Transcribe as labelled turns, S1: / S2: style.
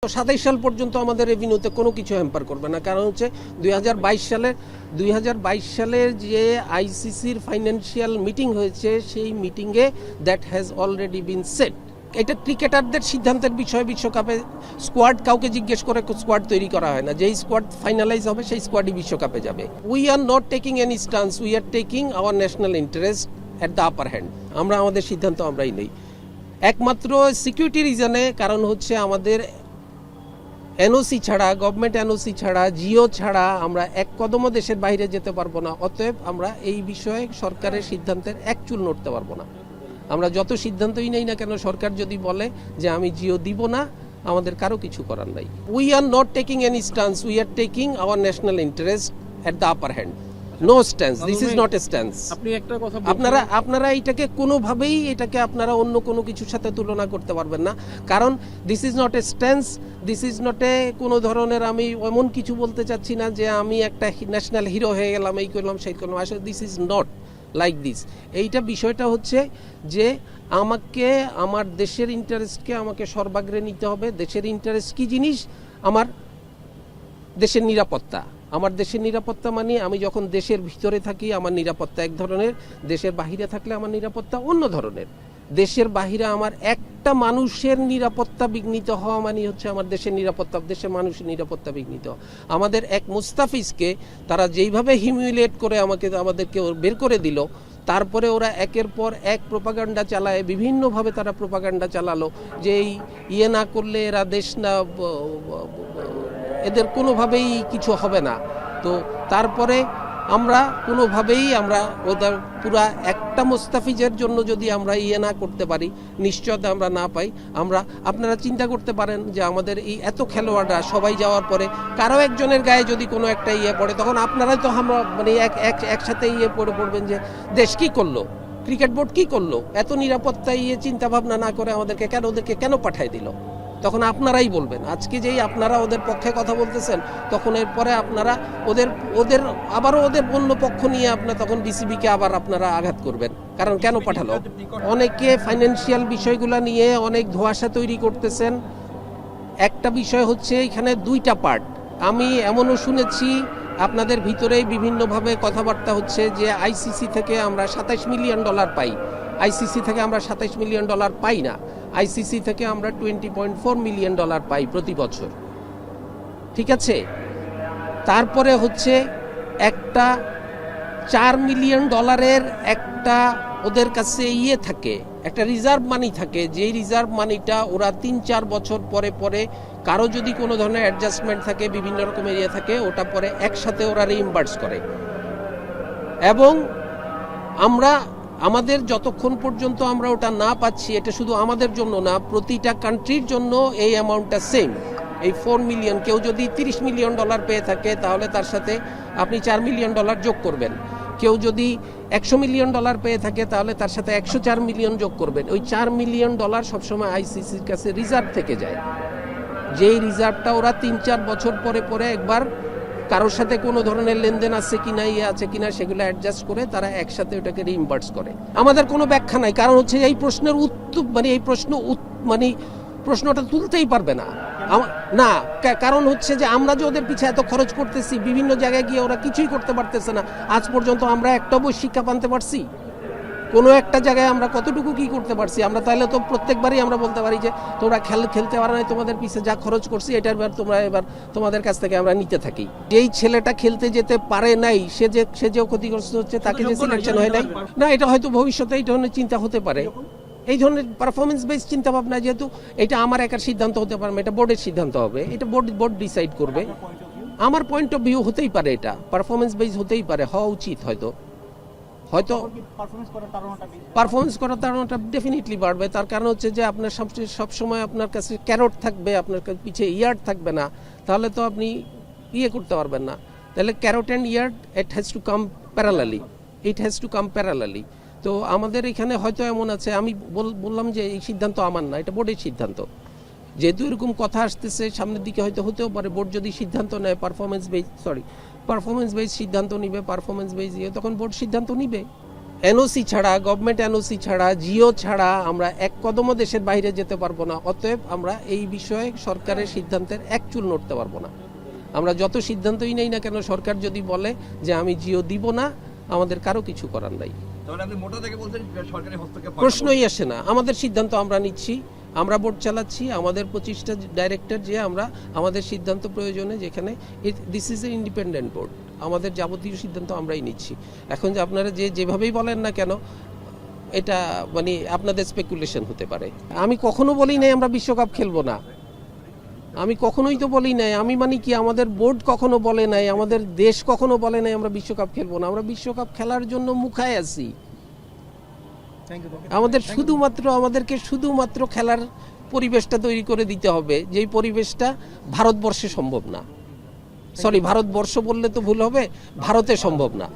S1: 27 সাল পর্যন্ত আমাদের রেভিনিউতে কোনো কিছু হ্যাম্পার করবে না, কারণ হচ্ছে 2022 সালের যে আইসিসির ফাইন্যান্সিয়াল মিটিং হয়েছে সেই মিটিংয়ে that has already been set. এটা ক্রিকেটারদের সিদ্ধান্তের বিষয়। বিশ্বকাপে স্কোয়াড কাউকে জিজ্ঞেস করে স্কোয়াড তৈরি করা হয় না, যেই স্কোয়াড ফাইনালাইজ হবে সেই স্কোয়াডই বিশ্বকাপে যাবে। We are not taking any stance, we are taking our national interest at the upper hand. আমরা আমাদের সিদ্ধান্ত আমরাই নেই, একমাত্র সিকিউরিটি রিজনে। কারণ হচ্ছে আমাদের এনওসি ছাড়া, গভর্নমেন্ট এনওসি ছাড়া, জিও ছাড়া আমরা এক কদমও দেশের বাইরে যেতে পারবো না। অতএব আমরা এই বিষয়ে সরকারের সিদ্ধান্তের এক চুল নড়তে পারবো না। আমরা যত সিদ্ধান্তই নেই না কেন, সরকার যদি বলে যে আমি জিও দিব না, আমাদের কারো কিছু করার নাই। We are not taking any stance, we are taking our national interest at the upper hand. No stance, this is not a stance.
S2: আপনি একটা কথা
S1: আপনারা এটাকে কোনোভাবেই আপনারা অন্য কোনো কিছুর সাথে তুলনা করতে পারবেন না, কারণ this is not a stance, this is not এ কোনো ধরনের। আমি এমন কিছু বলতে চাচ্ছি না যে আমি একটা ন্যাশনাল হিরো হয়ে গেলাম, এই করলাম সেই করলাম। আসলে this is not like this. এইটা বিষয়টা হচ্ছে যে আমাকে আমার দেশের ইন্টারেস্টকে আমাকে সর্বাগ্রে নিতে হবে। দেশের ইন্টারেস্ট কি জিনিস? আমার দেশের নিরাপত্তা। আমার দেশের নিরাপত্তা মানে আমি যখন দেশের ভিতরে থাকি আমার নিরাপত্তা এক ধরনের, দেশের বাহিরে থাকলে আমার নিরাপত্তা অন্য ধরনের। দেশের বাহিরে আমার একটা মানুষের নিরাপত্তা বিঘ্নিত হওয়া মানে হচ্ছে আমার দেশের নিরাপত্তা, দেশের মানুষের নিরাপত্তা বিঘ্নিত হওয়া। আমাদের এক মুস্তাফিজকে তারা যেইভাবে হিউমিলেট করে আমাদেরকে বের করে দিল, তারপরে ওরা একের পর এক প্রোপাগান্ডা চালায়, বিভিন্নভাবে তারা প্রোপাগান্ডা চালালো যে এই না করলে এরা দেশ না, এদের কোনোভাবেই কিছু হবে না। তো তারপরে আমরা কোনোভাবেই আমরা ওদের পুরা একটা মুস্তাফিজের জন্য যদি আমরা না করতে পারি, নিশ্চয়তা আমরা না পাই। আপনারা চিন্তা করতে পারেন যে আমাদের এই এত খেলোয়াড়রা সবাই যাওয়ার পরে কারো একজনের গায়ে যদি কোনো একটা পড়ে, তখন আপনারাই তো আমরা মানে একসাথে পড়বেন যে দেশ কি করলো, ক্রিকেট বোর্ড কি করলো, এত নিরাপত্তা চিন্তা ভাবনা না করে আমাদেরকে ওদেরকে কেন পাঠায় দিল। তখন আপনারাই বলবেন। আজকে যেই আপনারা ওদের পক্ষে কথা বলতেছেন, তখন এরপরে আপনারা আবারও ওদের অন্য পক্ষ নিয়ে তখন বিসিবিকে আবার আপনারা আঘাত করবেন, কারণ কেন পাঠালো। অনেকে ফাইন্যান্সিয়াল বিষয়গুলো নিয়ে অনেক ধোঁয়াশা তৈরি করতেছেন। একটা বিষয় হচ্ছে এখানে দুইটা পার্ট। আমি এমনও শুনেছি আপনাদের ভিতরেই বিভিন্নভাবে কথাবার্তা হচ্ছে যে আইসিসি থেকে আমরা $27 মিলিয়ন পাই। আইসিসি থেকে আমরা $27 মিলিয়ন পাই না, আইসিসি থেকে আমরা $20.4 মিলিয়ন পাই প্রতি বছর। ঠিক আছে, তারপরে হচ্ছে একটা $4 মিলিয়ন একটা ওদের কাছে থাকে, একটা রিজার্ভ মানি থাকে, যেই রিজার্ভ মানিটা ওরা 3-4 বছর পরে পরে কারো যদি কোনো ধরনের অ্যাডজাস্টমেন্ট থাকে, বিভিন্ন রকম থাকে, ওটা পরে একসাথে ওরা রিইম্বার্স করে। এবং আমাদের যতক্ষণ পর্যন্ত আমরা ওটা না পাচ্ছি, এটা শুধু আমাদের জন্য না, প্রতিটা কান্ট্রির জন্য এই অ্যামাউন্টটা সেম। এই $4 মিলিয়ন, কেউ যদি $30 মিলিয়ন পেয়ে থাকে তাহলে তার সাথে আপনি $4 মিলিয়ন যোগ করবেন। কেউ যদি $100 মিলিয়ন পেয়ে থাকে তাহলে তার সাথে $104 মিলিয়ন যোগ করবেন। ওই $4 মিলিয়ন সবসময় আইসিসির কাছে রিজার্ভ থেকে যায়, যেই রিজার্ভটা ওরা 3-4 বছর পরে পরে একবার কারোর সাথে কোনো ধরনের লেনদেন আছে কিনা আছে কিনা সেগুলো অ্যাডজাস্ট করে তারা একসাথে ওটাকে রিইম্বার্স করে। আমাদের কোনো ব্যাখ্যা নাই, কারণ হচ্ছে এই প্রশ্নের উত্তর প্রশ্নটা তুলতেই পারবে না। না, কারণ হচ্ছে যে আমরা যে ওদের পিছিয়ে এত খরচ করতেছি, বিভিন্ন জায়গায় গিয়ে ওরা কিছুই করতে পারতেছে না। আজ পর্যন্ত আমরা একটা বই শিক্ষা পানতে পারছি? কোনো একটা জায়গায় আমরা কতটুকু কি করতে পারছি? আমরা তাহলে তো প্রত্যেকবারই আমরা বলতে পারি যে তোমরা খেলতে পারো না, তোমাদের পিছে যা খরচ করছি এটার এবার তোমাদের কাছ থেকে আমরা নিতে থাকি। যেই ছেলেটা খেলতে যেতে পারে নাই, সে যে ক্ষতিগ্রস্ত হচ্ছে, তাকে যে সিলেকশন হয় নাই, না এটা হয়তো ভবিষ্যতে এই ধরনের চিন্তা হতে পারে, এই ধরনের পারফরমেন্স বেস চিন্তা ভাবনা। যেহেতু এটা আমার একার সিদ্ধান্ত হতে পারে না, এটা বোর্ডের সিদ্ধান্ত হবে, এটা বোর্ড ডিসাইড করবে। আমার পয়েন্ট অফ ভিউ হতেই পারে, এটা পারফরমেন্স বেস হতেই পারে, হওয়া উচিত। হয়তো পারফরমেন্স করার ধারণাটা ডেফিনেটলি বাড়বে। তার কারণ হচ্ছে যে আপনার সবসময় আপনার কাছে ক্যারট থাকবে, আপনার পিছে ইয়ার্ড থাকবে না, তাহলে তো আপনি করতে পারবেন না। তাহলে carrot and yard it has to come parallelly. তো আমাদের এখানে হয়তো এমন আছে, আমি বললাম যে এই সিদ্ধান্ত আমার না, এটা বোর্ডের সিদ্ধান্ত। যেহেতু এরকম কথা আসতেছে সামনের দিকে, হতেও পারে বোর্ড যদি সিদ্ধান্ত নেয় পারফরমেন্স বেস সিদ্ধান্ত নিবে, তখন বোর্ড সিদ্ধান্ত নিবে। এনওসি ছাড়া, গভর্নমেন্ট এনওসি ছাড়া, জিও ছাড়া আমরা এক কদমও দেশের বাইরে যেতে পারবো না। অতএব আমরা এই বিষয়ে সরকারের সিদ্ধান্তের এক চুল নড়তে পারবো না। আমরা যত সিদ্ধান্তই নেই না কেন, সরকার যদি বলে যে আমি জিও দিব না, আমাদের কারো কিছু করার নাই। প্রশ্নই আসে না। আমাদের সিদ্ধান্ত আমরা নিচ্ছি, আমরা বোর্ড চালাচ্ছি, আমাদের 25টা ডাইরেক্টর যে আমরা আমাদের সিদ্ধান্ত প্রয়োজনে, যেখানে this is a independent board, আমাদের যাবতীয় সিদ্ধান্ত আমরাই নিচ্ছি। এখন যে আপনারা যেভাবেই বলেন না কেন, এটা মানে আপনাদের স্পেকুলেশন হতে পারে। আমি কখনো বলি নাই আমরা বিশ্বকাপ খেলবো না, আমি কখনোই তো বলি নাই। আমি মানে কি, আমাদের বোর্ড কখনো বলে নাই, আমাদের দেশ কখনো বলে নাই আমরা বিশ্বকাপ খেলবো না। আমরা বিশ্বকাপ খেলার জন্য মুখায় আছি। আমাদেরকে শুধুমাত্র খেলার পরিবেশটা তৈরি করে দিতে হবে, যেই পরিবেশটা ভারতবর্ষে সম্ভব না। সরি, ভারতবর্ষ বললে তো ভুল হবে, ভারতে সম্ভব না।